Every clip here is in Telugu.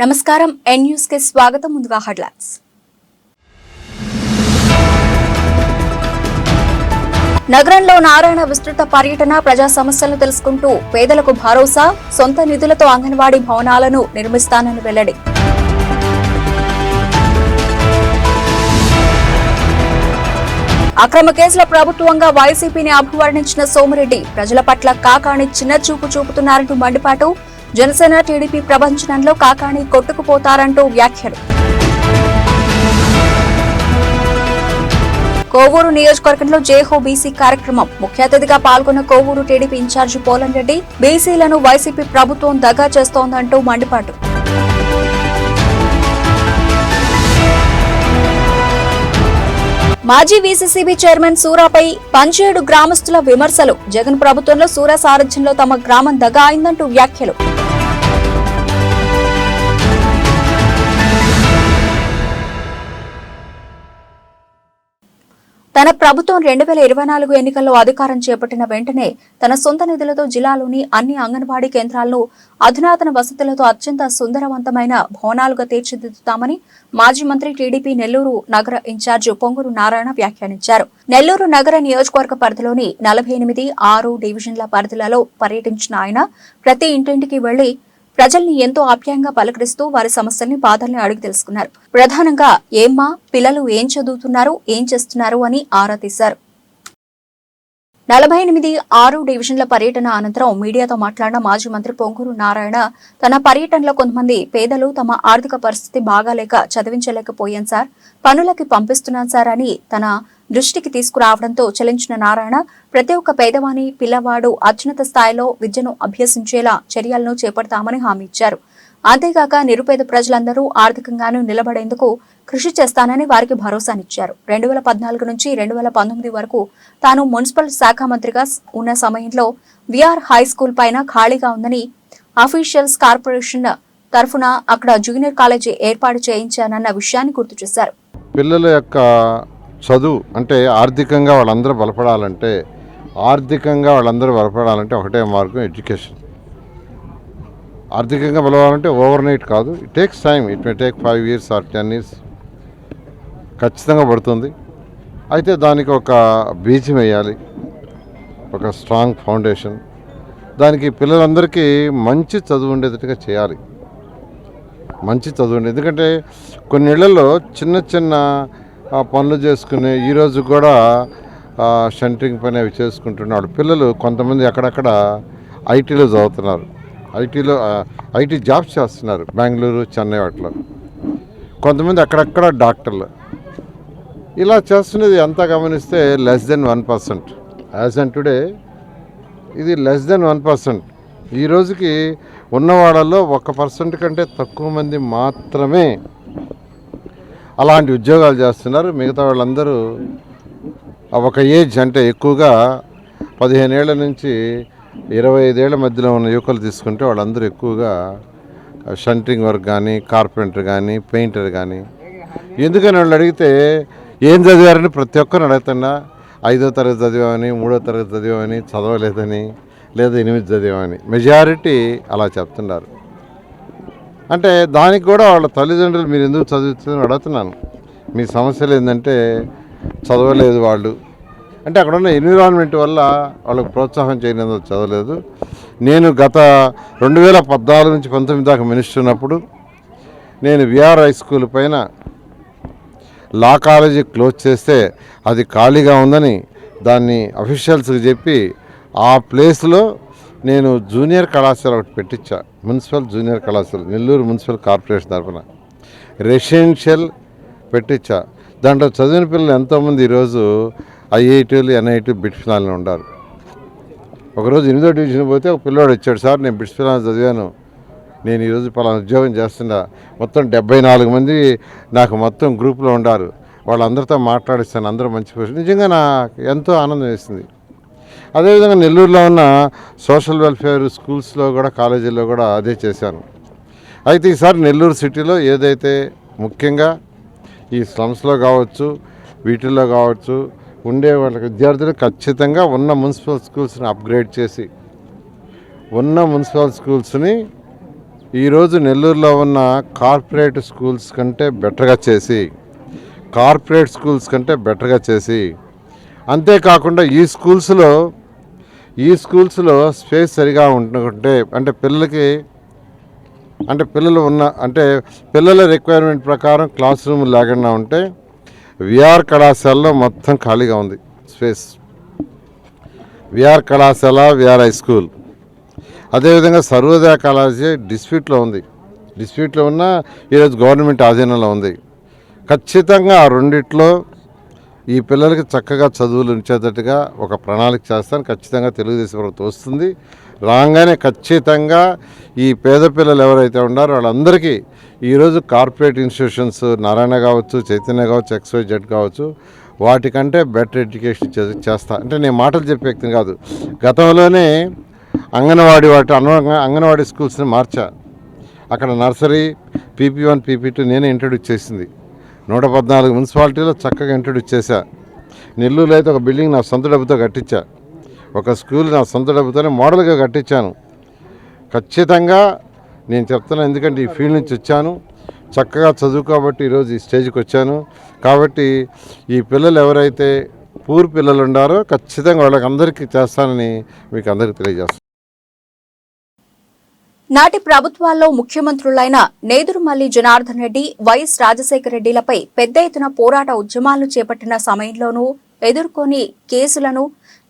నమస్కారం ఎన్ న్యూస్ కి స్వాగతం. ముందుగా హెడ్లైన్స్. నగరంలో నారాయణ విస్తృత పర్యటన, ప్రజా సమస్యలను తెలుసుకుంటూ పేదలకు భరోసా, సొంత నిధులతో అంగన్వాడీ భవనాలను నిర్మిస్తానని వెల్లడి. అక్రమ కేసుల ప్రభుత్వంగా వైసీపీని అభివర్ణించిన సోమిరెడ్డి, ప్రజల పట్ల కాకాణి చిన్న చూపు చూపుతున్నారంటూ మండిపాటు. జనసేన టీడీపీ ప్రపంచంలో కాకాణి కొట్టుకుపోతారంటూ వ్యాఖ్యలు. కోవూరు నియోజకవర్గంలో జేహో బీసీ కార్యక్రమం, ముఖ్య అతిథిగా పాల్గొన్న కోవూరు టీడీపీ ఇన్ఛార్జి పోలం రెడ్డి, బీసీలను వైసీపీ ప్రభుత్వం దగా చేస్తోందంటూ మండిపాటు. మాజీ వీసీసీబీ చైర్మన్ సూరాపై 17 గ్రామస్తుల విమర్శలు. జగన్ ప్రభుత్వంలో సూరా సారథ్యంలో తమ గ్రామం దగా అయిందంటూ వ్యాఖ్యలు. తన ప్రభుత్వం 2024 ఎన్నికల్లో అధికారం చేపట్టిన వెంటనే తన సొంత నిధులతో జిల్లాలోని అన్ని అంగన్వాడీ కేంద్రాలను అధునాతన వసతులతో అత్యంత సుందరవంతమైన భవనాలుగా తీర్చిదిద్దుతామని మాజీ మంత్రి, టీడీపీ నెల్లూరు నగర ఇన్ఛార్జ్ పొంగూరు నారాయణ వ్యాఖ్యానించారు. నెల్లూరు నగర నియోజకవర్గ పరిధిలోని 48, 6 డివిజన్ల పరిధిలలో పర్యటించిన ఆయన ప్రతి ఇంటింటికి వెళ్లి ప్రజల్ని ఎంతో ఆప్యాయంగా పలకరిస్తూ వారి సమస్యల్ని, బాధల్ని అడిగి తెలుసుకున్నారు. ప్రధానంగా ఏమ్మా, పిల్లలు ఏం చదువుతున్నారు, ఏం చేస్తున్నారు అని ఆరా తీశారు. 48, 6 డివిజన్ల పర్యటన అనంతరం మీడియాతో మాట్లాడిన మాజీ మంత్రి పొంగూరు నారాయణ, తన పర్యటనలో కొంతమంది పేదలు తమ ఆర్థిక పరిస్థితి బాగాలేక చదివించలేకపోయాం సార్, పనులకి పంపిస్తున్నాను సార్ అని తన దృష్టికి తీసుకురావడంతో చలించిన నారాయణ, ప్రతి ఒక్క పేదవాని పిల్లవాడు అత్యున్నత స్థాయిలో విద్యను అభ్యసించేలా చర్యలను చేపడతామని హామీ ఇచ్చారు. అంతేగాక నిరుపేద ప్రజలందరూ ఆర్థికంగానూ నిలబడేందుకు కృషి చేస్తానని వారికి భరోసానిచ్చారు. 2014 నుంచి 2019 వరకు తాను మున్సిపల్ శాఖ మంత్రిగా ఉన్న సమయంలో విఆర్ హై స్కూల్ పైన ఖాళీగా ఉందని, అఫీషియల్స్ కార్పొరేషన్ తరఫున అక్కడ జూనియర్ కాలేజీ ఏర్పాటు చేయించానన్న విషయాన్ని గుర్తు చేశారు. పిల్లల యొక్క చదువు అంటే ఆర్థికంగా వాళ్ళందరూ బలపడాలంటే ఒకటే మార్గం ఎడ్యుకేషన్. ఆర్థికంగా బలవాలంటే ఓవర్ నైట్ కాదు, it takes time. It may take 5 years or 10 years ఖచ్చితంగా పడుతుంది. అయితే దానికి ఒక బీజం వేయాలి, ఒక స్ట్రాంగ్ ఫౌండేషన్. దానికి పిల్లలందరికీ మంచి చదువు ఉండేటట్టుగా చేయాలి. ఎందుకంటే కొన్ని ఇళ్లలో చిన్న చిన్న పనులు చేసుకునే, ఈరోజు కూడా షంటరింగ్ పని అవి చేసుకుంటున్నాడు పిల్లలు. కొంతమంది అక్కడక్కడ ఐటీలో చదువుతున్నారు, ఐటీ జాబ్స్ చేస్తున్నారు బెంగళూరు, చెన్నై వాటిలో. కొంతమంది అక్కడక్కడ డాక్టర్లు. ఇలా చేస్తున్నది అంతా గమనిస్తే less than 1%. As and today ఇది less than 1%. ఈ రోజుకి ఉన్న వాళ్ళల్లో 1% కంటే తక్కువ మంది మాత్రమే అలాంటి ఉద్యోగాలు చేస్తున్నారు. మిగతా వాళ్ళందరూ ఒక ఏజ్, అంటే ఎక్కువగా 15 ఏళ్ల నుంచి 25 ఏళ్ల మధ్యలో ఉన్న యువకులు తీసుకుంటే వాళ్ళందరూ ఎక్కువగా షంటరింగ్ వర్క్ కానీ, కార్పెంటర్ కానీ, పెయింటర్ కానీ. ఎందుకని వాళ్ళు అడిగితే ఏం చదివారని ప్రతి ఒక్కరిని అడుగుతున్నా. 5వ తరగతి చదివామని, 3వ తరగతి చదివామని, చదవలేదని, లేదా 8 చదివామని మెజారిటీ అలా చెప్తున్నారు. అంటే దానికి కూడా వాళ్ళ తల్లిదండ్రులు మీరు ఎందుకు చదువుతుందని అడుగుతున్నాను. మీ సమస్యలు ఏంటంటే చదవలేదు వాళ్ళు అంటే అక్కడ ఉన్న ఎన్విరాన్మెంట్ వల్ల వాళ్ళకు ప్రోత్సాహం చేయనందుకు చదవలేదు. నేను గత 2014 నుంచి 19 దాకా మినిస్టర్ ఉన్నప్పుడు నేను విఆర్ హై స్కూల్ పైన లా కాలేజీ క్లోజ్ చేస్తే అది ఖాళీగా ఉందని దాన్ని అఫీషియల్స్కి చెప్పి ఆ ప్లేస్లో నేను జూనియర్ కళాశాల ఒకటి పెట్టించా. మున్సిపల్ జూనియర్ కళాశాల నెల్లూరు మున్సిపల్ కార్పొరేషన్ తరఫున రెసిడెన్షియల్ పెట్టించా. దాంట్లో చదివిన పిల్లలు ఎంతోమంది ఈరోజు ఐఐటీలు, ఎన్ఐటీ, బిట్స్ పిల్లలు ఉన్నారు. ఒకరోజు 8వ డివిజన్ పోతే ఒక పిల్లోడు వచ్చాడు, సార్ నేను బిట్స్ పిల్లలు చదివాను, నేను ఈరోజు పలానా ఉద్యోగం చేస్తున్నా, మొత్తం 74 మంది నాకు మొత్తం గ్రూప్లో ఉన్నారు, వాళ్ళందరితో మాట్లాడిస్తాను, అందరూ మంచి పొజిషన్. నిజంగా నాకు ఎంతో ఆనందం వేసింది. అదేవిధంగా నెల్లూరులో ఉన్న సోషల్ వెల్ఫేర్ స్కూల్స్లో కూడా, కాలేజీల్లో కూడా అదే చేశాను. అయితే ఈసారి నెల్లూరు సిటీలో ఏదైతే ముఖ్యంగా ఈ స్లమ్స్లో కావచ్చు, వీటిల్లో కావచ్చు ఉండే వాళ్ళకి విద్యార్థులు ఖచ్చితంగా ఉన్న మున్సిపల్ స్కూల్స్ని అప్గ్రేడ్ చేసి, ఉన్న మున్సిపల్ స్కూల్స్ని ఈరోజు నెల్లూరులో ఉన్న కార్పొరేట్ స్కూల్స్ కంటే బెటర్గా చేసి అంతేకాకుండా ఈ స్కూల్స్లో స్పేస్ సరిగా ఉంటుంటే పిల్లల రిక్వైర్మెంట్ ప్రకారం క్లాస్ రూమ్ లేకుండా ఉంటే విఆర్ కళాశాలలో మొత్తం ఖాళీగా ఉంది స్పేస్. విఆర్ కళాశాల, విఆర్ హై స్కూల్, అదేవిధంగా సర్వోదయ కాలేజీ డిస్ప్యూట్లో ఉన్న ఈరోజు గవర్నమెంట్ ఆధీనంలో ఉంది. ఖచ్చితంగా ఆ రెండిట్లో ఈ పిల్లలకి చక్కగా చదువులు ఉంచేటట్టుగా ఒక ప్రణాళిక చేస్తాను. ఖచ్చితంగా తెలుగుదేశం ప్రభుత్వం వస్తుంది. రాగానే ఖచ్చితంగా ఈ పేద పిల్లలు ఎవరైతే ఉన్నారో వాళ్ళందరికీ ఈరోజు కార్పొరేట్ ఇన్స్టిట్యూషన్స్ నారాయణ కావచ్చు, చైతన్య కావచ్చు, XYZ కావచ్చు, వాటికంటే బెటర్ ఎడ్యుకేషన్ చేస్తా. అంటే నేను మాటలు చెప్పే వ్యక్తిని కాదు. గతంలోనే అంగన్వాడీ స్కూల్స్ని మార్చా. అక్కడ నర్సరీ, PP1, PP2 నేనే ఇంట్రడ్యూస్ చేసింది. 114 మున్సిపాలిటీలో చక్కగా ఇంట్రడ్యూస్ చేశా. నెల్లూరులో అయితే ఒక బిల్డింగ్ నా సొంత డబ్బుతో కట్టించా. ఒక స్కూల్ నా సొంత డబ్బుతోనే మోడల్గా కట్టించాను. ఖచ్చితంగా నేను చెప్తున్నాను, ఎందుకంటే ఈ ఫీల్డ్ నుంచి వచ్చాను, చక్కగా చదువుకోబట్టి ఈరోజు ఈ స్టేజ్కి వచ్చాను. కాబట్టి ఈ పిల్లలు ఎవరైతే పూర్ పిల్లలు ఉన్నారో ఖచ్చితంగా వాళ్ళకి అందరికీ చేస్తానని మీకు అందరికీ తెలియజేస్తాను. నాటి ప్రభుత్వాల్లో ముఖ్యమంత్రులైన నేదురుమల్లి జనార్దన్ రెడ్డి, వైఎస్ రాజశేఖర రెడ్డిలపై పెద్ద ఎత్తున పోరాట ఉద్యమాలను చేపట్టిన సమయంలోనూ ఎదుర్కొని కేసులను,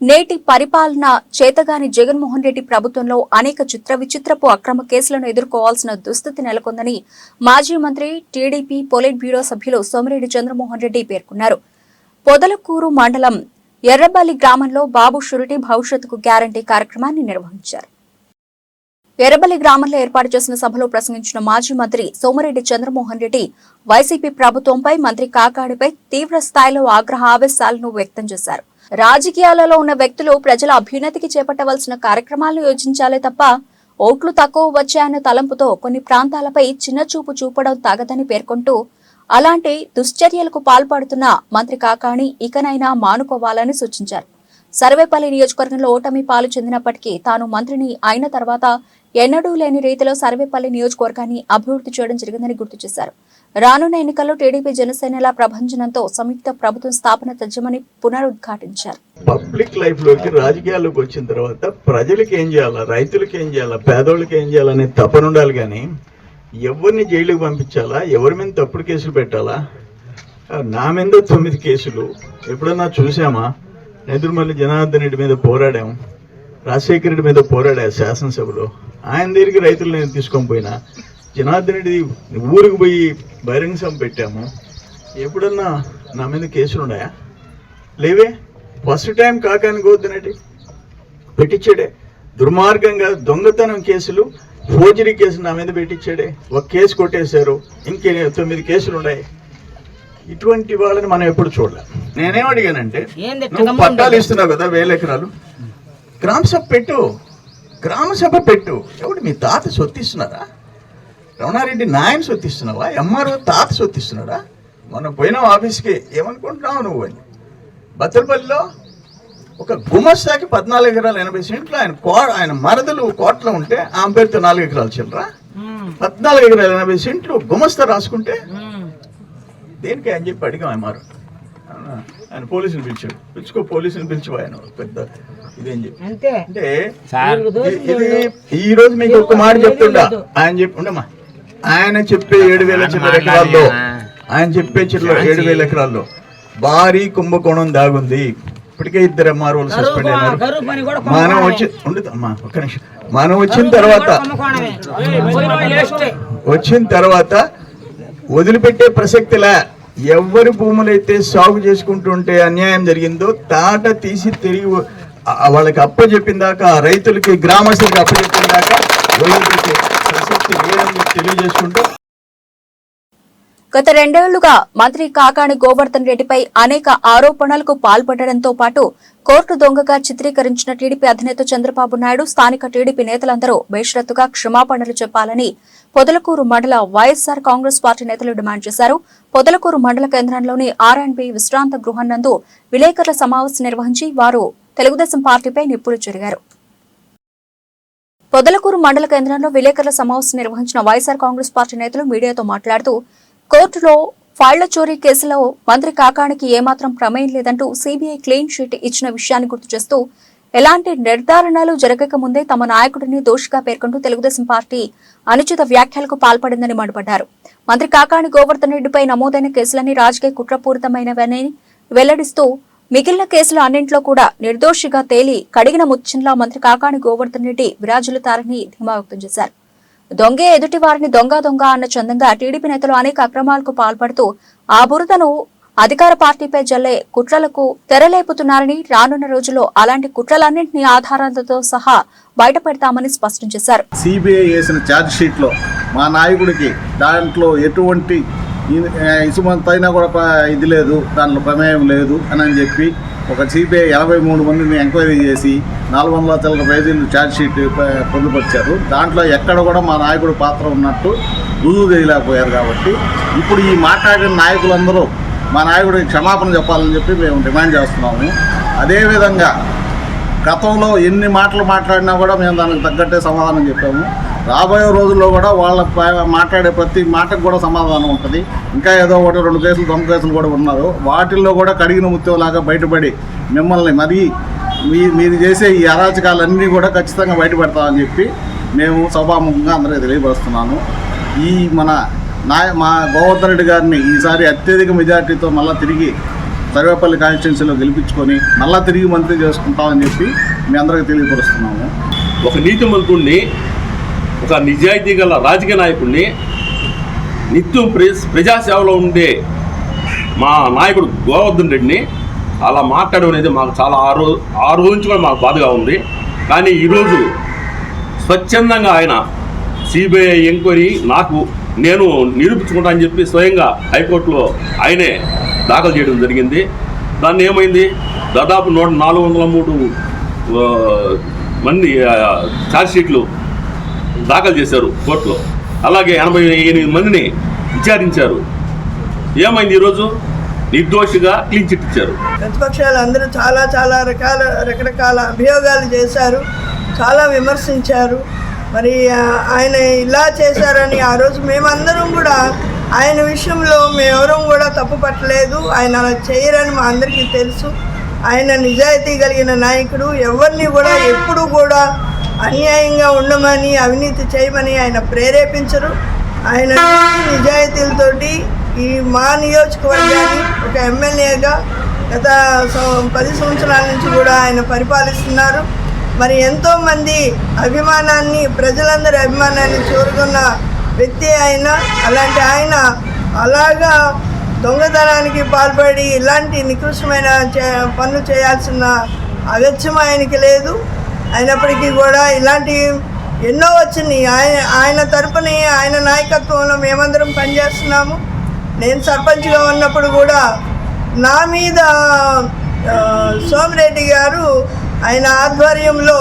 నేటి పరిపాలన చేతగాని జగన్మోహన్ రెడ్డి ప్రభుత్వంలో అనేక విచిత్రపు అక్రమ కేసులను ఎదుర్కోవాల్సిన దుస్థితి నెలకొందని మాజీ మంత్రి, టీడీపీ పొలిట్ బ్యూరో సభ్యులు సోమిరెడ్డి చంద్రమోహన్ రెడ్డి పేర్కొన్నారు. పొదలకూరు మండలం ఎర్రబల్లి గ్రామంలో బాబు షూరిటీ భవిష్యత్తుకు గ్యారంటీ కార్యక్రమాన్ని నిర్వహించారు. ఎర్రబల్లి గ్రామంలో ఏర్పాటు చేసిన సభలో ప్రసంగించిన మాజీ మంత్రి సోమిరెడ్డి చంద్రమోహన్ రెడ్డి వైసీపీ ప్రభుత్వంపై, మంత్రి కాకాడిపై తీవ్ర స్థాయిలో ఆవేశాలను వ్యక్తం చేశారు. రాజకీయాలలో ఉన్న వ్యక్తులు ప్రజల అభ్యున్నతికి చేపట్టవలసిన కార్యక్రమాలను యోచించాలే తప్ప ఓట్లు తక్కువ వచ్చాయన్న తలంపుతో కొన్ని ప్రాంతాలపై చిన్నచూపు చూపడం తగదని పేర్కొంటూ, అలాంటి దుశ్చర్యలకు పాల్పడుతున్న మంత్రి కాకాణి ఇకనైనా మానుకోవాలని సూచించారు. సర్వేపల్లి నియోజకవర్గంలో ఓటమి పాలు చెందినప్పటికీ తాను మంత్రిని అయిన తర్వాత ఎన్నడూ లేని రీతిలో సర్వేపల్లి నియోజకవర్గాన్ని అభివృద్ధి చేయడం జరిగిందని గుర్తు చేశారు. రానున్న ఎన్నికల్లో టీడీపీ, జనసేనల ప్రభంజనంతో సంయుక్త ప్రభుత్వం స్థాపన తథ్యమని పునరుద్ఘాటించారు. పబ్లిక్ లైఫ్ లోకి, రాజకీయాల్లోకి వచ్చిన తర్వాత ప్రజలకు ఏం చేయాలా, రైతులకు ఏం చేయాలా, పేదోళ్ళకి ఏం చేయాలనే తపన ఉండాలి. కానీ ఎవరిని జైలుకి పంపించాలా, ఎవరి మీద తప్పుడు కేసులు పెట్టాలా, నా మీద 9 కేసులు ఎప్పుడన్నా చూసామా? నేదురుమల్లి జనార్దన్ రెడ్డి మీద పోరాడాము, రాజశేఖర రెడ్డి మీద పోరాడా శాసనసభలో. ఆయన దగ్గరికి రైతులు నేను తీసుకొని పోయినా, జనార్దన్ రెడ్డి ఊరికి పోయి బహిరంగ సభ పెట్టాము. ఎప్పుడన్నా నా మీద కేసులు ఉన్నాయా? లేవే. ఫస్ట్ టైం కాకాని గోవర్ధన్ రెడ్డి పెట్టించాడే. దుర్మార్గంగా దొంగతనం కేసులు, ఫోర్జరీ కేసులు నా మీద పెట్టించాడే. ఒక కేసు కొట్టేశారు, ఇంకే 9 కేసులు ఉన్నాయి. ఇటువంటి వాళ్ళని మనం ఎప్పుడు చూడలే. నేనేం అడిగానంటే, నువ్వు పట్టాలు ఇస్తున్నావు కదా 1000 ఎకరాలు, గ్రామసభ పెట్టు. ఎవడు మీ తాత సొత్తిస్తున్నారా? రమణారెడ్డి నాయన సొత్తిస్తున్నావా? MRO తాత సొత్తిస్తున్నాడా? మనం పోయినాం ఆఫీస్కి, ఏమనుకుంటున్నావు నువ్వు అని. బత్తలపల్లిలో ఒక గుమస్తాకి 14 ఎకరాలు 80 సెంట్లు ఆయన మరదలు కోటలో ఉంటే ఆమె పేరుతో 4 ఎకరాలు చిల్లరా. 14 ఎకరాలు 80 సెంట్లు గుమస్తా రాసుకుంటే దేనికి అని చెప్పి అడిగాం. ఆయన పోలీసులు పోలీసులు పిలిచి ఆయన పెద్ద ఇదేం చెప్పి అంటే ఈ రోజు మీకు ఒక మాట చెప్తుండా. ఆయన ఉండమ్మా, ఆయన చెప్పే 7,000 ఎకరాల్లో, ఆయన చెప్పే 7,000 ఎకరాల్లో భారీ కుంభకోణం దాగుంది. ఇప్పటికే 2 MROలు సస్పెండ్ అయినారు. మనం వచ్చిన తర్వాత వదిలిపెట్టే ప్రసక్తిలా. ఎవరి భూములైతే సాగు చేసుకుంటుంటే అన్యాయం జరిగిందో తాట తీసి తిరిగి వాళ్ళకి అప్పచెప్పిన దాకా, రైతులకి, గ్రామస్తులకి అప్పచెప్పిన దాకా వదిలిపెట్టే ప్రసక్తి లేదని తెలియజేసుకుంటూ, గత 2 ఏళ్లుగా మంత్రి కాకాణి గోవర్ధన్ రెడ్డిపై అనేక ఆరోపణలకు పాల్పడడంతో పాటు కోర్టు దొంగగా చిత్రీకరించిన టీడీపీ అధినేత చంద్రబాబు నాయుడు, స్థానిక టీడీపీ నేతలందరూ బేషరతుగా క్షమాపణలు చెప్పాలని పొదలకూరు మండల వైఎస్ఆర్ కాంగ్రెస్ పార్టీ నేతలు డిమాండ్ చేశారు. పొదలకూరు మండల కేంద్రంలోని R&B విశ్రాంత గృహం నందు విలేకరుల సమావేశం నిర్వహించి వారు తెలుగుదేశం పార్టీపై నిప్పులు చెరిగారు. పొదలకూరు మండల కేంద్రంలో విలేకరుల సమావేశం నిర్వహించిన వైఎస్ఆర్ కాంగ్రెస్ పార్టీ నేతలు మీడియాతో మాట్లాడుతూ కోర్టులో ఫైళ్ల చోరీ కేసులో మంత్రి కాకానికి ఏమాత్రం ప్రమేయం లేదంటూ సీబీఐ క్లీన్ షీట్ ఇచ్చిన విషయాన్ని గుర్తు చేస్తూ ఎలాంటి నిర్ధారణలు జరగక ముందే తమ నాయకుడిని దోషిగా పేర్కొంటూ తెలుగుదేశం పార్టీ అనుచిత వ్యాఖ్యలకు పాల్పడిందని మండిపడ్డారు. మంత్రి కాకాని గోవర్ధన్ రెడ్డిపై నమోదైన కేసులన్నీ రాజకీయ కుట్రపూరితమైనవని వెల్లడిస్తూ మిగిలిన కేసులు అన్నింట్లో కూడా నిర్దోషిగా తేలి కడిగిన ముత్యంలా మంత్రి కాకాని గోవర్ధన్ రెడ్డి విరాజులుతారని ధీమా వ్యక్తం చేశారు. దొంగే ఎదుటి వారిని దొంగ దొంగ అన్న చందంగా టీడీపీ నేతలు అనేక అక్రమాలకు పాల్పడుతూ ఆ బురదను అధికార పార్టీపై జల్లే కుట్రలకు తెరలేపుతున్నారని, రానున్న రోజుల్లో అలాంటి కుట్రలన్నింటినీ ఆధారాలతో సహా బయటపెడతామని స్పష్టం చేశారు. సిబిఐ వేసిన ఛార్జ్ షీట్ లో మా నాయకుడికి దాంట్లో ఎటువంటి ఇసుమంతైనా కూడా ఇది లేదు, దాంట్లో ప్రమేయం లేదు అని చెప్పి ఒక సిబిఐ 83 మందిని ఎంక్వైరీ చేసి 400 పేజీలు ఛార్జ్ షీట్ పొందుపరిచారు. దాంట్లో ఎక్కడ కూడా మా నాయకుడి పాత్ర ఉన్నట్టు రుజువు చేయలేకపోయారు. కాబట్టి ఇప్పుడు ఈ మాట్లాడిన నాయకులందరూ మా నాయకుడికి క్షమాపణ చెప్పాలని చెప్పి మేము డిమాండ్ చేస్తున్నాము. అదేవిధంగా గతంలో ఎన్ని మాటలు మాట్లాడినా కూడా మేము దానికి తగ్గట్టే సమాధానం చెప్పాము. రాబోయే రోజుల్లో కూడా వాళ్ళ మాట్లాడే ప్రతి మాటకు కూడా సమాధానం ఉంటుంది. ఇంకా ఏదో ఒకటి 2 కేసులు దొంగ కేసులు కూడా ఉన్నారు. వాటిల్లో కూడా కడిగిన ముత్యంలాగా బయటపడి మిమ్మల్ని మరీ మీరు చేసే ఈ అరాచకాలన్నీ కూడా ఖచ్చితంగా బయటపెడతామని చెప్పి మేము సభాముఖంగా అందరికీ తెలియపరుస్తున్నాను. ఈ మా గోవర్ధన్ రెడ్డి గారిని ఈసారి అత్యధిక మెజార్టీతో మళ్ళీ తిరిగి సర్వేపల్లి కాన్స్టిట్యున్సీలో గెలిపించుకొని మళ్ళీ తిరిగి మంత్రి చేసుకుంటామని చెప్పి మీ అందరికీ తెలియపరుస్తున్నాము. ఒక నీతిమంతుడిని, ఒక నిజాయితీ గల రాజకీయ నాయకుడిని, నిత్యం ప్రజాసేవలో ఉండే మా నాయకుడు గోవర్ధన్ రెడ్డిని అలా మాట్లాడడం అనేది మాకు చాలా ఆ రోజు నుంచి కూడా మాకు బాధగా ఉంది. కానీ ఈరోజు స్వచ్ఛందంగా ఆయన సిబిఐ ఎంక్వైరీ నేను నిరూపించుకుంటా అని చెప్పి స్వయంగా హైకోర్టులో ఆయనే దాఖలు చేయడం జరిగింది. దాన్ని ఏమైంది, దాదాపు 403 మంది ఛార్జ్షీట్లు దాఖలు చేశారు కోర్టులో. అలాగే 88 మందిని విచారించారు. ఏమైంది, ఈరోజు నిర్దోషిగా క్లీన్ చిట్ ఇచ్చారు. ప్రతిపక్షాలు అందరూ చాలా రకరకాల అభియోగాలు చేశారు, చాలా విమర్శించారు. మరి ఆయన ఇలా చేశారని ఆ రోజు మేమందరం కూడా ఆయన విషయంలో మేమెవరం కూడా తప్పు పట్టలేదు. ఆయన అలా చేయరని మా అందరికీ తెలుసు. ఆయన నిజాయితీ కలిగిన నాయకుడు. ఎవరిని కూడా ఎప్పుడు కూడా అన్యాయంగా ఉండమని, అవినీతి చేయమని ఆయన ప్రేరేపించరు. ఆయన నిజాయితీలతోటి ఈ మా నియోజకవర్గాన్ని ఒక ఎమ్మెల్యేగా గత 10 సంవత్సరాల నుంచి కూడా ఆయన పరిపాలిస్తున్నారు. మరి ఎంతోమంది అభిమానాన్ని, ప్రజలందరి అభిమానాన్ని చూరుకున్న వ్యక్తి ఆయన. అలాంటి ఆయన అలాగా దొంగతనానికి పాల్పడి ఇలాంటి నికృష్టమైన పనులు చేయాల్సిన అగత్యం ఆయనకి లేదు. అయినప్పటికీ కూడా ఇలాంటి ఎన్నో వచ్చినాయి. ఆయన తరపుని, ఆయన నాయకత్వంలో మేమందరం పనిచేస్తున్నాము. నేను సర్పంచ్గా ఉన్నప్పుడు కూడా నా మీద సోమిరెడ్డి గారు ఆయన ఆధ్వర్యంలో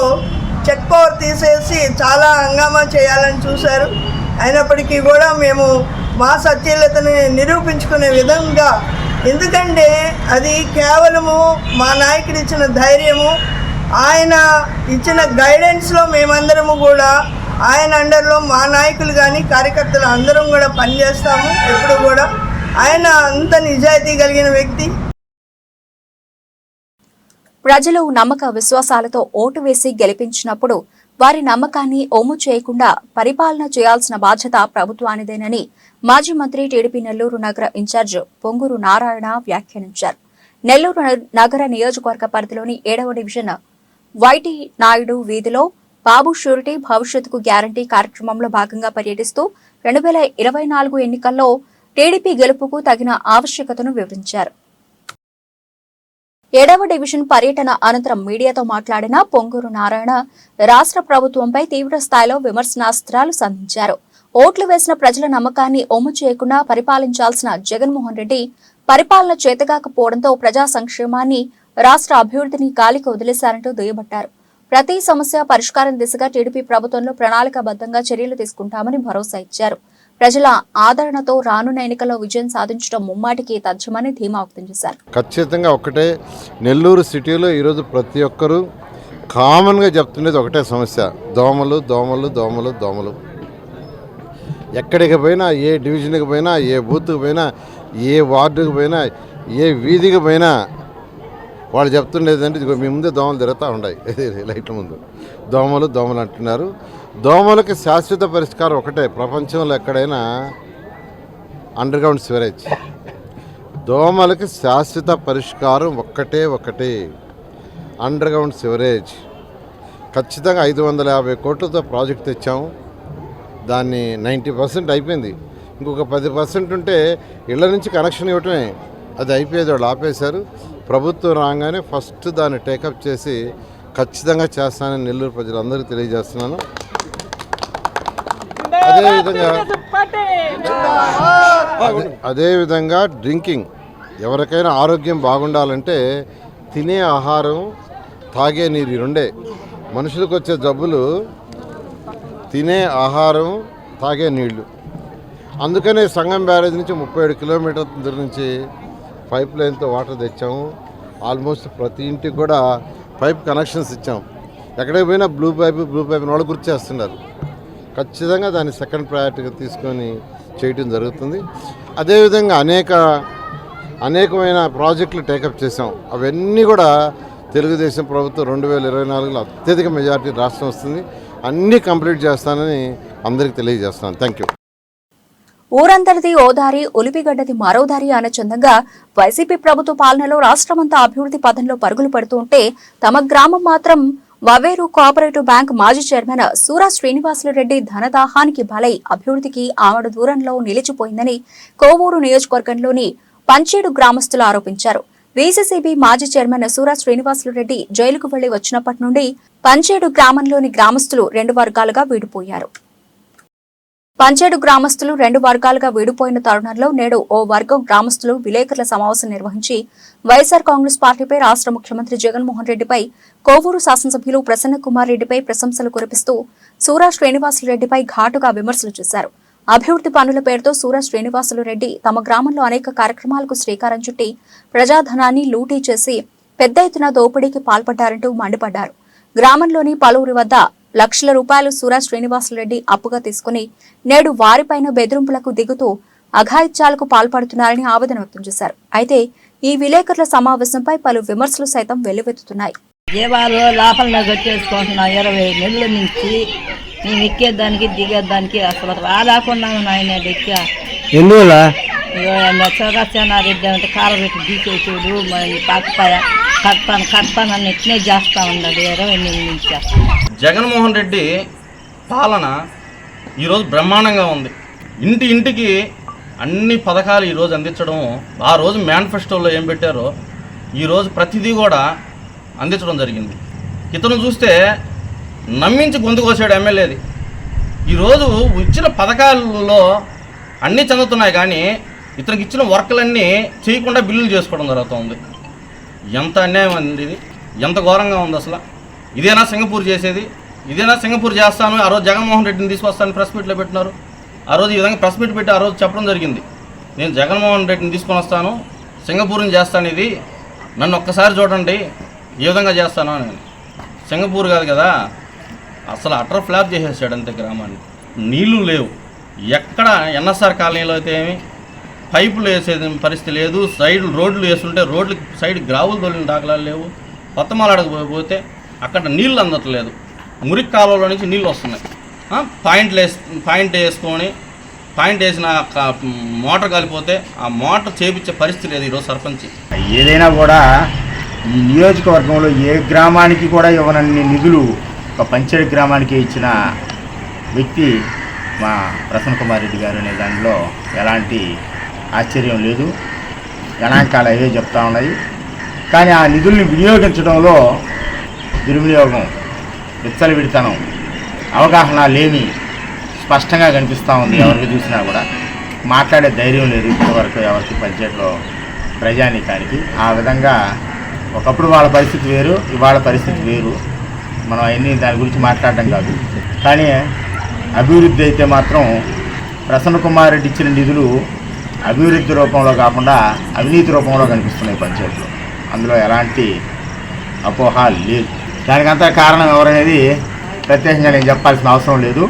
చెక్ పవర్ తీసేసి చాలా హంగామా చేయాలని చూశారు. అయినప్పటికీ కూడా మేము మా సత్యలతని నిరూపించుకునే విధంగా, ఎందుకంటే అది కేవలము మా నాయకుడు ఇచ్చిన ధైర్యము, ఆయన ఇచ్చిన గైడెన్స్లో మేమందరము కూడా ఆయన అండర్లో మా నాయకులు కానీ కార్యకర్తలు అందరం కూడా పనిచేస్తాము. ఎప్పుడు కూడా ఆయన అంత నిజాయితీ కలిగిన వ్యక్తి. ప్రజలు నమ్మక విశ్వాసాలతో ఓటు వేసి గెలిపించినప్పుడు వారి నమ్మకాన్ని ఒమ్ము చేయకుండా పరిపాలన చేయాల్సిన బాధ్యత ప్రభుత్వానిదేనని మాజీ మంత్రి టీడీపీ నెల్లూరు నగర ఇన్ఛార్జ్ పొంగూరు నారాయణ వ్యాఖ్యానించారు. నెల్లూరు నగర నియోజకవర్గ పరిధిలోని 7వ డివిజన్ వైటి నాయుడు వీధిలో బాబు షూరిటీ భవిష్యత్తుకు గ్యారంటీ కార్యక్రమంలో భాగంగా పర్యటిస్తూ 2024 ఎన్నికల్లో టీడీపీ గెలుపుకు తగిన ఆవశ్యకతను వివరించారు. 7వ డివిజన్ పర్యటన అనంతరం మీడియాతో మాట్లాడిన పొంగూరు నారాయణ రాష్ట్ర ప్రభుత్వంపై తీవ్ర స్థాయిలో విమర్శనాస్త్రాలు సంధించారు. ఓట్లు వేసిన ప్రజల నమ్మకాన్ని ఒమ్ము చేయకుండా పరిపాలించాల్సిన జగన్మోహన్ రెడ్డి పరిపాలన చేతగాకపోవడంతో ప్రజా సంక్షేమాన్ని, రాష్ట్ర అభివృద్ధిని గాలికి వదిలేశారంటూ దుయ్యబట్టారు. ప్రతి సమస్య పరిష్కారం దిశగా టీడీపీ ప్రభుత్వంలో ప్రణాళికాబద్ధంగా చర్యలు తీసుకుంటామని భరోసా ఇచ్చారు. ప్రజల ఆదరణతో రానున్న ఎన్నికల్లో విజయం సాధించడం ముమ్మాటికి తథ్యమని ధీమా వ్యక్తం చేశారు. ఖచ్చితంగా ఒకటే, నెల్లూరు సిటీలో ఈరోజు ప్రతి ఒక్కరూ కామన్గా చెప్తుండేది ఒకటే సమస్య, దోమలు దోమలు దోమలు దోమలు. ఎక్కడికి పోయినా, ఏ డివిజన్కి పోయినా, ఏ బూత్కి పోయినా, ఏ వార్డుకి పోయినా, ఏ వీధికి పోయినా వాళ్ళు చెప్తుండేది అంటే ఇదిగో మీ ముందే దోమలు తిరుగుతూ ఉన్నాయి, లైట్ల ముందు దోమలు దోమలు అంటున్నారు. దోమలకి శాశ్వత పరిష్కారం ఒకటే, ప్రపంచంలో ఎక్కడైనా అండర్గ్రౌండ్ సివరేజ్. దోమలకి శాశ్వత పరిష్కారం ఒకటే అండర్గ్రౌండ్ సివరేజ్. ఖచ్చితంగా 550 కోట్లతో ప్రాజెక్ట్ తెచ్చాము. దాన్ని 90% అయిపోయింది. ఇంకొక 10% ఉంటే ఇళ్ళ నుంచి కనెక్షన్ ఇవ్వటమే, అది అయిపోయేది. వాళ్ళు ఆపేశారు. ప్రభుత్వం రాగానే ఫస్ట్ దాన్ని టేకప్ చేసి ఖచ్చితంగా చేస్తానని నెల్లూరు ప్రజలందరికీ తెలియజేస్తున్నాను. అదేవిధంగా డ్రింకింగ్, ఎవరికైనా ఆరోగ్యం బాగుండాలంటే తినే ఆహారం, తాగే నీరు, రెండే. మనుషులకు వచ్చే జబ్బులు తినే ఆహారం, తాగే నీళ్లు. అందుకనే సంగం బ్యారేజ్ నుంచి 37 కిలోమీటర్ల దూరం నుంచి పైప్ లైన్తో వాటర్ తెచ్చాము. ఆల్మోస్ట్ ప్రతి ఇంటికి కూడా పైప్ కనెక్షన్స్ ఇచ్చాము. ఎక్కడికి పోయినా బ్లూ పైప్ వాళ్ళు గుర్తు చేస్తున్నారు. ఖచ్చితంగా దాన్ని సెకండ్ ప్రయారిటీగా తీసుకొని చేయటం జరుగుతుంది. అదేవిధంగా అనేకమైన ప్రాజెక్టులు టేకప్ చేసాం. అవన్నీ కూడా తెలుగుదేశం ప్రభుత్వం 2024లో అత్యధిక మెజారిటీ రాష్ట్రం వస్తుంది. అన్నీ కంప్లీట్ చేస్తానని అందరికీ తెలియజేస్తాను. Thank you. ఊరందరిది ఓదారి, ఉలిపిగడ్డది మరోదారి అనే చందంగా వైసీపీ ప్రభుత్వ పాలనలో రాష్ట్రమంతా అభివృద్ధి పథంలో పరుగులు పెడుతూ ఉంటే తమ గ్రామం మాత్రం వవేరు కోఆపరేటివ్ బ్యాంక్ మాజీ చైర్మన్ సూరా శ్రీనివాసులరెడ్డి ధనదాహానికి బలై అభివృద్ధికి ఆమడ దూరంలో నిలిచిపోయిందని కోవూరు నియోజకవర్గంలోని పంచేడు గ్రామస్తులు ఆరోపించారు. వీసీసీబీ మాజీ చైర్మన్ సూరా శ్రీనివాసులరెడ్డి జైలుకు వెళ్లి వచ్చినప్పటి నుండి పంచేడు గ్రామంలోని గ్రామస్తులు రెండు వర్గాలుగా విడిపోయిన తరుణంలో నేడు ఓ వర్గం గ్రామస్తులు విలేకరుల సమావేశం నిర్వహించి వైఎస్సార్ కాంగ్రెస్ పార్టీపై, రాష్ట్ర ముఖ్యమంత్రి జగన్మోహన్ రెడ్డిపై, కోవూరు శాసనసభ్యులు ప్రసన్న కుమార్ రెడ్డిపై ప్రశంసలు కురిపిస్తూ సూరా శ్రీనివాసులరెడ్డిపై ఘాటుగా విమర్శలు చేశారు. అభివృద్ధి పనుల పేరుతో సూరా శ్రీనివాసులరెడ్డి తమ గ్రామంలో అనేక కార్యక్రమాలకు శ్రీకారం చుట్టి ప్రజాధనాన్ని లూటీ చేసి పెద్ద ఎత్తున దోపిడీకి పాల్పడ్డారంటూ మండిపడ్డారు. గ్రామంలోని పలువురి వద్ద లక్షల రూపాయలు సూరా శ్రీనివాసులరెడ్డి అప్పుగా తీసుకుని నేడు వారిపైన బెదిరింపులకు దిగుతూ అఘాయిత్యాలకు పాల్పడుతున్నారని ఆవేదన వ్యక్తం చేశారు. అయితే ఈ విలేకరుల సమావేశంపై పలు విమర్శలు సైతం వెల్లువెత్తుతున్నాయి. జీవాలు లోపల కొట్టేసుకుంటున్నాం 20 నెలల నుంచి. నేను ఎక్కేదానికి దిగేదానికి అసలు రాలేకున్నాను నాయన. ఎక్కా ఎందువల్ల రెడ్డి అంటే కాలు పెట్టి తీసేసాడు. పాకపాయ కడతాను ఎట్నే చేస్తా ఉన్నాడు 20 నెలల నుంచి. జగన్మోహన్ రెడ్డి పాలన ఈరోజు బ్రహ్మాండంగా ఉంది. ఇంటికి అన్ని పథకాలు ఈరోజు అందించడం, ఆ రోజు మేనిఫెస్టోలో ఏం పెట్టారో ఈరోజు ప్రతిదీ కూడా అందించడం జరిగింది. ఇతను చూస్తే నమ్మించి గొంతుకొచ్చాడు ఎమ్మెల్యేది. ఈరోజు ఇచ్చిన పథకాలలో అన్నీ చెందుతున్నాయి, కానీ ఇతనికి ఇచ్చిన వర్కులన్నీ చేయకుండా బిల్లులు చేసుకోవడం జరుగుతుంది. ఎంత అన్యాయం అండి ఇది, ఎంత ఘోరంగా ఉంది అసలు. ఇదేనా సింగపూర్ చేసేది? ఇదేనా సింగపూర్ చేస్తాను ఆ రోజు జగన్మోహన్ రెడ్డిని తీసుకొస్తాను ప్రెస్ మీట్లో పెట్టినారు. ఆ రోజు ఈ విధంగా ప్రెస్ మీట్ పెట్టి ఆ రోజు చెప్పడం జరిగింది, నేను జగన్మోహన్ రెడ్డిని తీసుకొని వస్తాను, సింగపూర్ని చేస్తాను, ఇది నన్ను ఒక్కసారి చూడండి ఏ విధంగా చేస్తాను అని. సింగపూర్ కాదు కదా, అసలు అటర్ ఫ్లాప్ చేసేసాడు అంతే గ్రామాన్ని. నీళ్లు లేవు ఎక్కడ. ఎన్ఎస్ఆర్ కాలనీలో అయితే ఏమి పైపులు వేసేది పరిస్థితి లేదు. సైడ్ రోడ్లు వేస్తుంటే రోడ్లకి సైడ్ గ్రావులు తోలిన దాఖలాలు లేవు. కొత్తమాలాడకు పోతే అక్కడ నీళ్ళు అందట్లేదు. మురికి కాలువలో నుంచి నీళ్ళు వస్తున్నాయి. పాయింట్ వేసిన మోటార్ కాలిపోతే ఆ మోటార్ చేపించే పరిస్థితి లేదు ఈరోజు సర్పంచ్. ఏదైనా కూడా ఈ నియోజకవర్గంలో ఏ గ్రామానికి కూడా ఇవ్వనన్ని నిధులు ఒక పంచేడు గ్రామానికి ఇచ్చిన వ్యక్తి మా ప్రసన్న కుమార్ రెడ్డి గారు అనే దానిలో ఎలాంటి ఆశ్చర్యం లేదు. గణాంకాలు అవే చెప్తా ఉన్నాయి. కానీ ఆ నిధుల్ని వినియోగించడంలో దుర్వినియోగం, విచ్చలవిడితనం, అవగాహన లేని స్పష్టంగా కనిపిస్తూ ఉంది. ఎవరికి చూసినా కూడా మాట్లాడే ధైర్యం లేదు ఇప్పటివరకు ఎవరికి పంచాయతీలో ప్రజానీకానికి. ఆ విధంగా ఒకప్పుడు వాళ్ళ పరిస్థితి వేరు, ఇవాళ పరిస్థితి వేరు. మనం అవన్నీ దాని గురించి మాట్లాడడం కాదు. కానీ అభివృద్ధి అయితే మాత్రం ప్రసన్న కుమార్ రెడ్డి ఇచ్చిన నిధులు అభివృద్ధి రూపంలో కాకుండా అవినీతి రూపంలో కనిపిస్తున్నాయి పంచాయతీలో. అందులో ఎలాంటి అపోహ లేదు. దానికంతా కారణం ఎవరనేది ప్రత్యేకంగా నేను చెప్పాల్సిన అవసరం లేదు.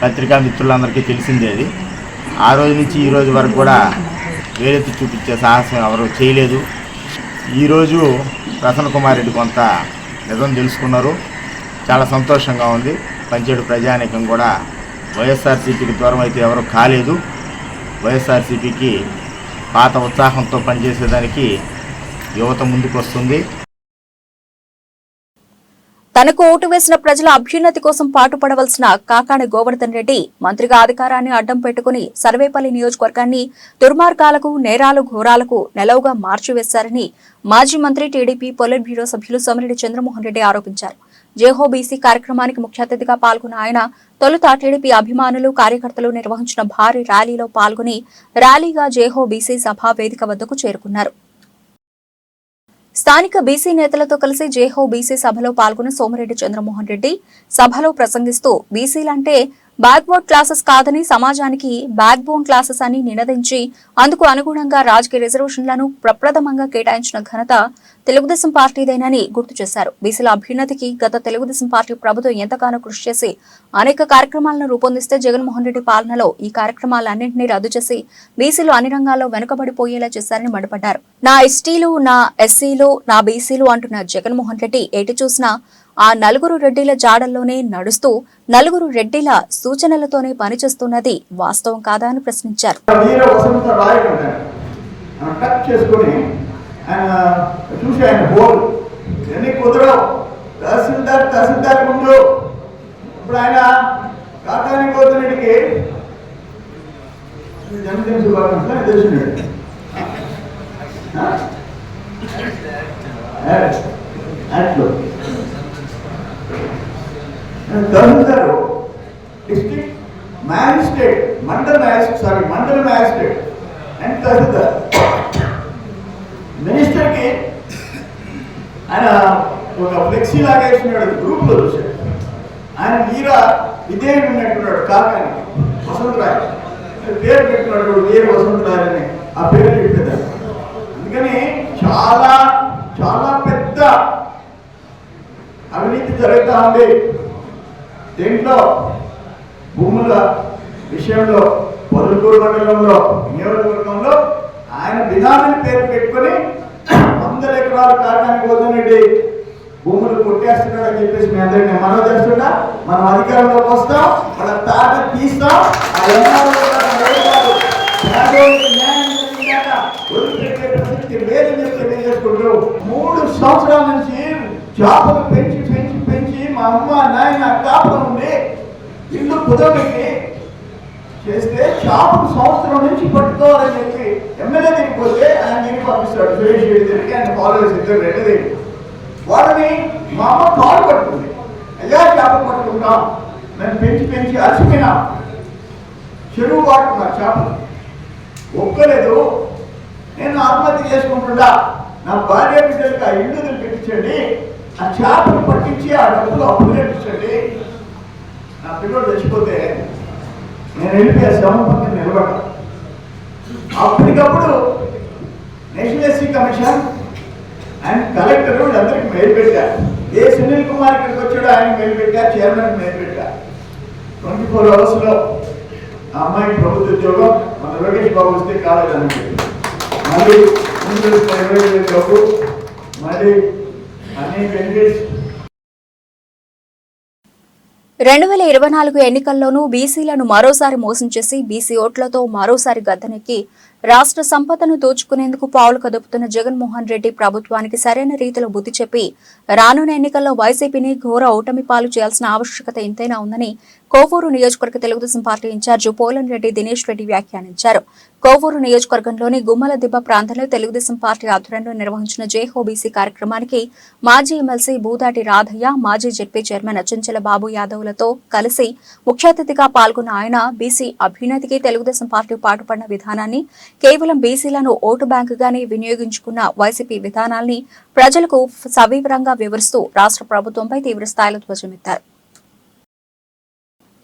పత్రికా మిత్రులందరికీ తెలిసిందే అది. ఆ రోజు నుంచి ఈ రోజు వరకు కూడా వేలెత్తి చూపించే సాహసం ఎవరు చేయలేదు. ఈరోజు ప్రసన్న కుమార్ రెడ్డి కొంత నిజం తెలుసుకున్నారు. చాలా సంతోషంగా ఉంది. పంచేడు ప్రజానీకం కూడా వైఎస్ఆర్సీపీకి దూరం అయితే ఎవరు కాలేదు. వైఎస్ఆర్సీపీకి పాత ఉత్సాహంతో పనిచేసేదానికి యువత ముందుకు వస్తుంది. తనకు ఓటు వేసిన ప్రజల అభ్యున్నతి కోసం పాటుపడవలసిన కాకాణి గోవర్ధన్ రెడ్డి మంత్రిగా అధికారాన్ని అడ్డం పెట్టుకుని సర్వేపల్లి నియోజకవర్గాన్ని దుర్మార్గాలకు, నేరాలు, ఘోరాలకు నెలవుగా మార్చివేశారని మాజీ మంత్రి టీడీపీ పొలిట్ బ్యూరో సభ్యులు సోమిరెడ్డి చంద్రమోహన్ రెడ్డి ఆరోపించారు. జేహో బీసీ కార్యక్రమానికి ముఖ్య అతిథిగా పాల్గొన్న ఆయన తొలుత టీడీపీ అభిమానులు, కార్యకర్తలు నిర్వహించిన భారీ ర్యాలీలో పాల్గొని ర్యాలీగా జేహో బీసీ సభా వేదిక వద్దకు చేరుకున్నారు. స్థానిక బీసీ నేతలతో కలిసి జేహో బీసీ సభలో పాల్గొన్న సోమిరెడ్డి చంద్రమోహన్ రెడ్డి సభలో ప్రసంగిస్తూ బీసీలంటే బ్యాక్వర్డ్ క్లాసెస్ కాదని, సమాజానికి బ్యాక్ బోన్ క్లాసెస్ అని నినదించి అందుకు అనుగుణంగా రాజకీయ రిజర్వేషన్లను ప్రప్రథమంగా కేటాయించిన ఘనత తెలుగుదేశం పార్టీదేనని గుర్తు చేశారు. బీసీల అభ్యున్నతికి గత తెలుగుదేశం పార్టీ ప్రభుత్వం ఎంతగానో కృషి చేసి అనేక కార్యక్రమాలను రూపొందిస్తే జగన్మోహన్ రెడ్డి పాలనలో ఈ కార్యక్రమాలన్నింటినీ రద్దు చేసి బీసీలు అన్ని రంగాల్లో వెనుకబడిపోయేలా చేశారని మండిపడ్డారు. నా ఎస్టీలు, నా ఎస్సీలు, నా బీసీలు అంటున్న జగన్మోహన్ రెడ్డి ఎటు చూసినా ఆ నలుగురు రెడ్డిల జాడల్లోనే నడుస్తూ నలుగురు రెడ్డిల సూచనలతోనే పనిచేస్తున్నది వాస్తవం కాదా అని ప్రశ్నించారు. తహసీల్దారు, డిస్ట్రిక్ట్ మ్యాజిస్ట్రేట్, మండల మ్యాజిస్ట్రేట్ అండ్ తహసీల్దార్. మినిస్టర్కి ఆయన ఒక ఫ్లెక్సీ లాగా వేసుకున్నాడు, గ్రూప్లో చూశాడు. ఆయన వీర విధేయుడు ఉన్నట్టున్నాడు. కాకాని వసంతరాయ్ పేరు పెట్టుకున్నాడు, వీర వసంతరాయ్ అని ఆ పేరు పెట్టేదాడు. అందుకని చాలా చాలా పెద్ద అవినీతి జరుగుతూ ఉంది. దీంట్లో భూముల విషయంలో పొదలకూరు మండలంలో, నియోజకవర్గంలో ఆయన బినామీని పేరు పెట్టుకొని 100 ఎకరాల కాకాని గోవర్ధన్ రెడ్డి భూములు కొట్టేస్తున్నాడు అని చెప్పేసి మీ అందరికీ మనం చేస్తున్నా. మనం అధికారంలోకి వస్తాం, వాళ్ళ తాట తీస్తాం. తెలియజేసుకుంటూ 3 సంవత్సరాల నుంచి చేపలు పెంచి పెంచి పెంచి మా అమ్మ నాయన కాపురం ఉండి ఇల్లు కుదబెట్టి చేస్తే చేపలు సంవత్సరం నుంచి పట్టుకోవాలని చెప్పి ఎమ్మెల్యే దగ్గరికి పోతే ఆయన దగ్గరికి పంపిస్తాడు. సురేష్ రెడ్డి దగ్గరికి ఆయన ఫాలోవర్స్ ఇద్దరు రెడ్డి దగ్గర. వాళ్ళని మా అమ్మ కాలు పట్టుకుంది, అయ్యా చేపలు పట్టుకుంటాం, నేను పెంచి పెంచి అలసిపోయినా, చెరువు వాడుతున్నా, చేపలు ఒక్కలేదు. నేను ఆత్మహత్య చేసుకుంటున్నా, నా భార్య బిడ్డలకి ఆ ఇల్లు పెట్టించండి, ఆ చేపలు పట్టించి ఆ డబ్బులు అప్పులు పెట్టించండి. నా పిల్లలు చచ్చిపోతే నేను వెళ్ళిపోయా శవం పక్కన నిలబడ్డా. అప్పటికప్పుడు national SC commission and collector వీళ్ళందరికీ మెయిల్ పెట్టారు. ఏ సునీల్ కుమార్ ఇక్కడికి వచ్చాడో ఆయన మెయిల్ పెట్టారు, చైర్మన్ మెయిల్ పెట్టారు. 24 అవర్స్లో ఆ అమ్మాయికి ప్రభుత్వ ఉద్యోగం మన లోకేష్ బాబు వస్తే కాలేదని మళ్ళీ 25,000 డబ్బు, మళ్ళీ అన్ని బెనిఫిట్స్. 2024 ఎన్నికల్లోనూ బీసీలను మరోసారి మోసం చేసి బీసీ ఓట్లతో మరోసారి గద్దెనెక్కి రాష్ట్ర సంపదను దోచుకునేందుకు పావులు కదుపుతున్న జగన్మోహన్ రెడ్డి ప్రభుత్వానికి సరైన రీతిలో బుద్ధి చెప్పి రానున్న ఎన్నికల్లో వైసీపీని ఘోర ఓటమి పాలు చేయాల్సిన ఆవశ్యకత ఎంతైనా ఉందని కోవూరు నియోజకవర్గ తెలుగుదేశం పార్టీ ఇన్ఛార్జి పోలన్ రెడ్డి దినేష్ రెడ్డి వ్యాఖ్యానించారు. కోవూరు నియోజకవర్గంలోని గుమ్మల దిబ్బ ప్రాంతంలో తెలుగుదేశం పార్టీ ఆధ్వర్యంలో నిర్వహించిన జేహో బీసీ కార్యక్రమానికి మాజీ ఎమ్మెల్సీ బూదాటి రాధయ్య, మాజీ జెడ్పీ చైర్మన్ అచంచల బాబు యాదవ్లతో కలిసి ముఖ్య అతిథిగా పాల్గొన్న ఆయన బీసీ అభ్యున్నతికి తెలుగుదేశం పార్టీ పాటుపడిన విధానాన్ని, కేవలం బీసీలను ఓటు బ్యాంకుగానే వినియోగించుకున్న వైసీపీ విధానాల్ని ప్రజలకు సవివరంగా వివరిస్తూ రాష్ట్ర ప్రభుత్వంపై తీవ్రస్థాయిలో ధ్వజమెత్తారు.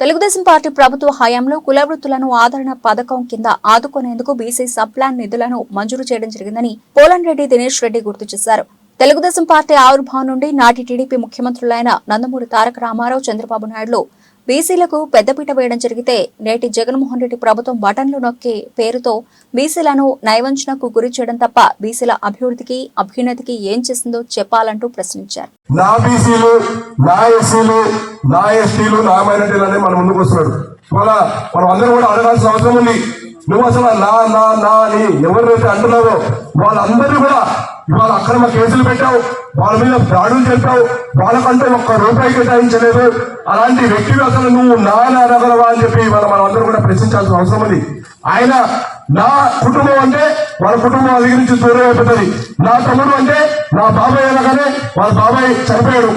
తెలుగుదేశం పార్టీ ప్రభుత్వ హయాంలో కుల వృత్తులను ఆదరణ పథకం కింద ఆదుకునేందుకు బీసీ సబ్ ప్లాన్ నిధులను మంజూరు చేయడం జరిగిందని పోలన్ రెడ్డి దినేష్ రెడ్డి గుర్తు చేశారు. తెలుగుదేశం పార్టీ ఆవిర్భావం నుండి నాటి టీడీపీ ముఖ్యమంత్రులైన నందమూరి తారక రామారావు, చంద్రబాబు నాయుడులు బీసీలకు పెద్దపీట వేయడం జరిగితే నేటి జగన్మోహన్ రెడ్డి ప్రభుత్వం బటన్లు నొక్కే పేరుతో బీసీలను నయవంచనకు గురి చేయడం తప్ప బీసీల అభివృద్ధికి, అభ్యున్నతికి ఏం చేసిందో చెప్పాలంటూ ప్రశ్నించారు. నా బీసీలు, నా ఎస్సీలు, నా ఎస్టీలు, నా మైనారిటీలు మన ముందుకు వస్తున్నాడు. ఇవాళ మనం అందరూ కూడా అడగాల్సిన అవసరం ఉంది. నువ్వు అసలు నా నా నా అని ఎవరైతే అంటున్నావో వాళ్ళందరినీ కూడా ఇవాళ అక్రమ కేసులు పెట్టావు, వాళ్ళ మీద దాడులు చెప్పావు, వాళ్ళకంటే ఒక్క రూపాయి కేటాయించలేదు. అలాంటి వ్యక్తివి అసలు నువ్వు నా అనగలవా అని చెప్పి ఇవాళ మనం అందరూ కూడా ప్రశ్నించాల్సిన అవసరం ఉంది. ఆయన నా కుటుంబం అంటే వాళ్ళ కుటుంబం దగ్గర నుంచి దూరం అయిపోతుంది. నా తమ్ముడు అంటే నా బాబాయ్ అనగానే వాళ్ళ బాబాయ్ చనిపోయాడు,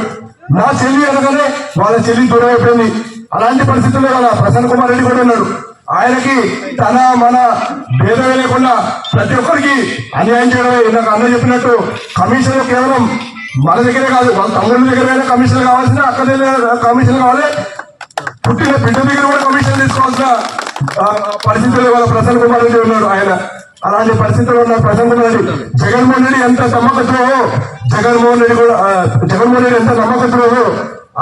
నా చెల్లి అనగానే వాళ్ళ చెల్లి దూరం అయిపోయింది. అలాంటి పరిస్థితుల్లో వాళ్ళ ప్రసన్న కుమార్ రెడ్డి కూడా ఉన్నాడు. ఆయనకి తన మన భేదమే లేకుండా ప్రతి ఒక్కరికి అన్యాయం చేయడమే. ఇందాక అన్న చెప్పినట్టు కమిషన్లు కేవలం మన దగ్గరే కాదు, వాళ్ళ తమ్ముళ్ళ దగ్గర కమిషన్లు కావాల్సిన, అక్క దగ్గర కమిషన్లు కావాలి, పుట్టిన బిడ్డ దగ్గర కూడా కమిషన్ తీసుకోవాల్సిన పరిస్థితుల్లో వాళ్ళ ప్రసన్న కుమార్ రెడ్డి ఉన్నాడు. ఆయన అలాంటి పరిస్థితుల్లో ఉన్న ప్రసన్న కుమార్ రెడ్డి, జగన్మోహన్ రెడ్డి ఎంత నమ్మకత్వమో, జగన్మోహన్ రెడ్డి ఎంత నమ్మకత్వమో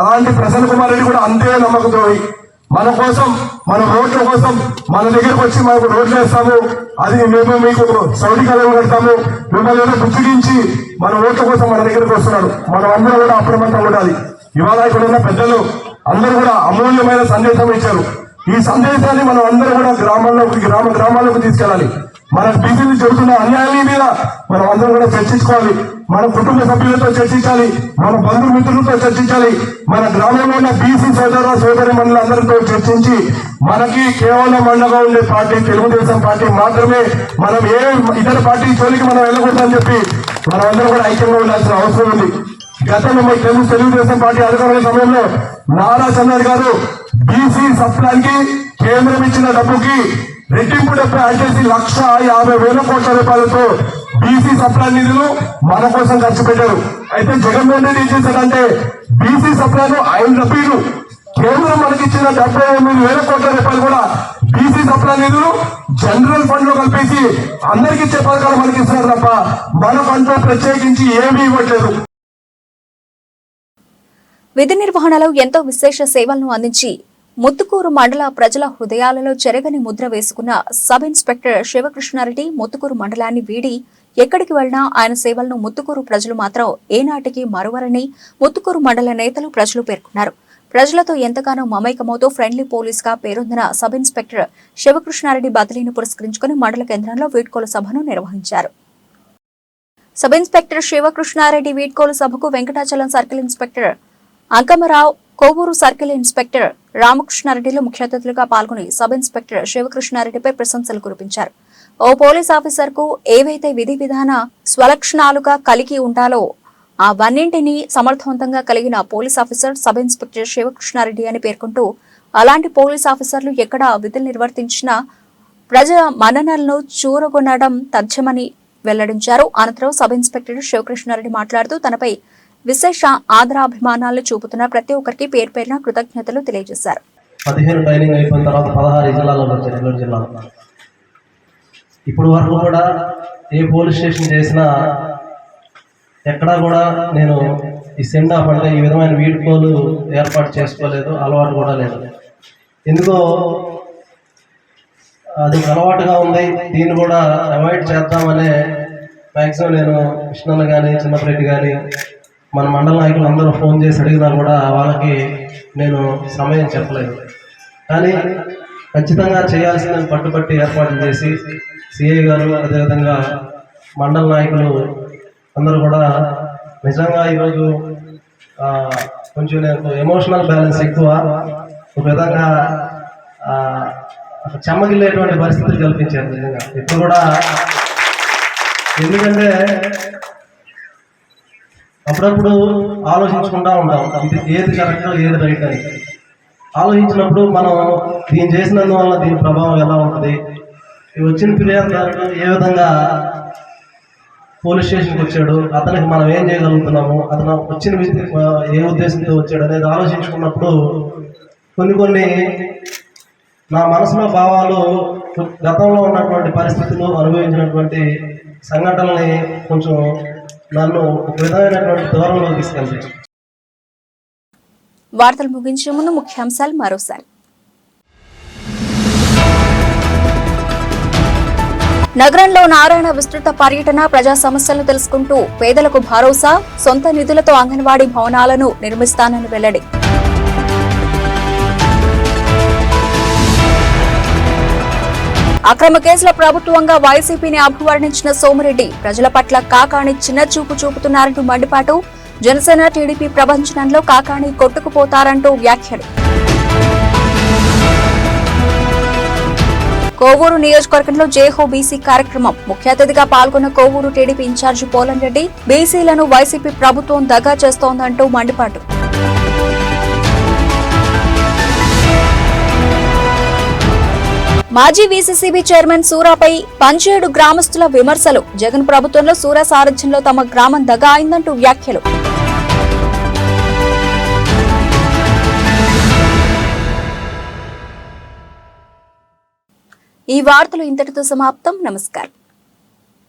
అలాంటి ప్రసన్న కుమార్ రెడ్డి కూడా అంతే నమ్మకత్వమై మన కోసం, మన రోడ్ల కోసం మన దగ్గరకు వచ్చి మనకు రోడ్లు వేస్తాము, అది మేము మీకు సౌకర్యాలు కడతాము, మిమ్మల్ని బుద్ధిగించి మన ఓట్ల కోసం మన దగ్గరకు వస్తున్నాడు. మనం అందరూ కూడా అప్రమత్తంగా ఉండాలి. ఇవాళ ఇక్కడ ఉన్న పెద్దలు అందరూ కూడా అమూల్యమైన సందేశం ఇచ్చారు. ఈ సందేశాన్ని మనం అందరూ కూడా గ్రామాల్లోకి తీసుకెళ్ళాలి. మన బీసీలు జరుగుతున్న అన్యాయాల మీద మనం అందరం కూడా చర్చించుకోవాలి. మన కుటుంబ సభ్యులతో చర్చించాలి, మన బంధుమిత్రులతో చర్చించాలి, మన గ్రామంలో ఉన్న బీసీ సోదరి మండలందరితో చర్చించి మనకి కేవలం అండగా ఉండే పార్టీ తెలుగుదేశం పార్టీ మాత్రమే. మనం ఏ ఇతర పార్టీ జోలికి మనం వెళ్ళకూడదని చెప్పి మనం అందరం కూడా ఐక్యంగా ఉండాల్సిన అవసరం ఉంది. గతంలో తెలుగుదేశం పార్టీ అధికారుల సమయంలో నారా చంద్రబాబు గారు బీసీ సప్లాన్కి కేంద్రం ఇచ్చిన డబ్బుకి రెట్టింపు డబ్బు యాడ్ చేసి 1,50,000 కోట్ల రూపాయలతో బీసీ సప్లా నిధులు మన కోసం ఖర్చు పెట్టారు. అయితే జగన్మోహన్ రెడ్డి ఏం చేశాడంటే బీసీ సప్లాను ఆయన డబ్బులు కేంద్రం మనకి ఇచ్చిన 78,000 కోట్ల రూపాయలు కూడా బీసీ సప్లా నిధులు జనరల్ ఫండ్ లో కలిపేసి అందరికి ఇచ్చే పథకాలు మనకి ఇస్తున్నారు తప్ప మనకంటూ ప్రత్యేకించి ఏమీ ఇవ్వట్లేదు. విధి నిర్వహణలో ఎంతో విశేష సేవలను అందించి ముత్తుకూరు మండల ప్రజల హృదయాలలో చెరగని ముద్ర వేసుకున్న సబ్ ఇన్స్పెక్టర్ శివకృష్ణారెడ్డి ముత్తుకూరు మండలాన్ని వీడి ఎక్కడికి వెళ్లినా ఆయన సేవలను ముత్తుకూరు ప్రజలు మాత్రం ఏనాటికి మరువరని ముత్తుకూరు మండల నేతలు, ప్రజలు పేర్కొన్నారు. ప్రజలతో ఎంతగానో మమైకమవుతూ ఫ్రెండ్లీ పోలీస్ గా పేరొందిన సబ్ ఇన్స్పెక్టర్ శివకృష్ణారెడ్డి బదిలీని పురస్కరించుకుని మండల కేంద్రంలో వీడ్కోలు సభను నిర్వహించారు. సబ్ ఇన్స్పెక్టర్ శివకృష్ణారెడ్డి వీడ్కోలు సభకు Venkatachalam circle inspector Ankamarao, Kovur circle inspector రామకృష్ణారెడ్డిలు ముఖ్య అతిథులుగా పాల్గొని సబ్ ఇన్స్పెక్టర్ శివకృష్ణారెడ్డిపై ప్రశంసలు కురిపించారు. ఓ పోలీస్ ఆఫీసర్ కు ఏవైతే విధి విధాన స్వలక్షణాలుగా కలిగి ఉండాలో అవన్నింటినీ సమర్థవంతంగా కలిగిన police officer sub inspector Sivakrishna Reddy అని పేర్కొంటూ అలాంటి పోలీస్ ఆఫీసర్లు ఎక్కడ విధులు నిర్వర్తించినా ప్రజల మన్ననలను చూరగొనడం తథ్యమని వెల్లడించారు. అనంతరం సబ్ ఇన్స్పెక్టర్ శివకృష్ణారెడ్డి మాట్లాడుతూ తనపై విశేష ఆదరాభిమానాలు చూపుతున్న ప్రతి ఒక్కరికి పేరు పేరున కృతజ్ఞతలు తెలియజేశారు. 15 ట్రైనింగ్ అయిపోయిన తర్వాత 16 జిల్లాలో వచ్చాను, నెల్లూరు జిల్లాలో. ఇప్పుడు వరకు కూడా ఏ పోలీస్ స్టేషన్ చేసినా ఎక్కడా కూడా నేను ఈ సెండ్ ఆఫ్ అంటే ఈ విధమైన వీడ్కోలు ఏర్పాటు చేసుకోలేదు, అలవాటు కూడా లేదు. ఎందుకో అది అలవాటుగా ఉంది, దీన్ని కూడా అవాయిడ్ చేద్దామనే మ్యాక్సిమం నేను కృష్ణన్న కానీ చిన్నపరెడ్డి కానీ మన మండల నాయకులు అందరూ ఫోన్ చేసి అడిగినా కూడా వాళ్ళకి నేను సమయం చెప్పలేదు. కానీ ఖచ్చితంగా చేయాల్సిందని పట్టుబట్టి ఏర్పాట్లు చేసి సిఐ గారు అదేవిధంగా మండల నాయకులు అందరూ కూడా నిజంగా ఈరోజు కొంచెం నాకు ఎమోషనల్ బ్యాలెన్స్ ఎక్కువ, ఒక విధంగా చెమ్మగిల్లేటువంటి పరిస్థితులు కల్పించారు నిజంగా ఇప్పుడు కూడా. ఎందుకంటే అప్పుడప్పుడు ఆలోచించుకుంటూ ఉంటాం ఇది ఏది కరెక్టో ఏది రైట్ అని. ఆలోచించినప్పుడు మనం దీన్ని చేసినందువల్ల దీని ప్రభావం ఎలా ఉంటుంది, వచ్చిన ఫిర్యాదుదారుడు ఏ విధంగా పోలీస్ స్టేషన్కి వచ్చాడు, అతనికి మనం ఏం చేయగలుగుతున్నాము, అతను వచ్చిన ఏ ఉద్దేశంతో వచ్చాడు అనేది ఆలోచించుకున్నప్పుడు కొన్ని నా మనసులో భావాలు గతంలో ఉన్నటువంటి పరిస్థితులు, అనుభవించినటువంటి సంఘటనల్ని కొంచెం నన్ను ఒక విధమైనటువంటి దూరంలో తీసుకెళ్తాయి. వార్తలు ముగించే ముందు ముఖ్యాంశాలు మరోసారి. నగరంలో నారాయణ విస్తృత పర్యటన, ప్రజా సమస్యలను తెలుసుకుంటూ పేదలకు భరోసా, సొంత నిధులతో అంగన్వాడీ భవనాలను నిర్మిస్తానని వెల్లడి. అక్రమ కేసుల ప్రభుత్వంగా వైసీపీని అభివర్ణించిన సోమిరెడ్డి, ప్రజల పట్ల కాకాణి చిన్న చూపు చూపుతున్నారంటూ మండిపాటు. జనసేన టీడీపీ ప్రభంజనంలో కాకాణి కొట్టుకుపోతారంటూ వ్యాఖ్యలు. కోవూరు నియోజకవర్గంలో జేహో బీసీ కార్యక్రమం, ముఖ్య అతిథిగా పాల్గొన్న కోవూరు టీడీపీ ఇన్ఛార్జి పోలన్ రెడ్డి, బీసీలను వైసీపీ ప్రభుత్వం దగా చేస్తోందంటూ మండిపాటు. మాజీ వీసీసీబీ చైర్మన్ సూరాపై 17 గ్రామస్తుల విమర్శలు. జగన్ ప్రభుత్వంలో సూరా సారథ్యంలో తమ గ్రామం దగా అయిందంటూ వ్యాఖ్యలు. ఈ వార్తలు ఇంతటితో సమాప్తం. నమస్కారం.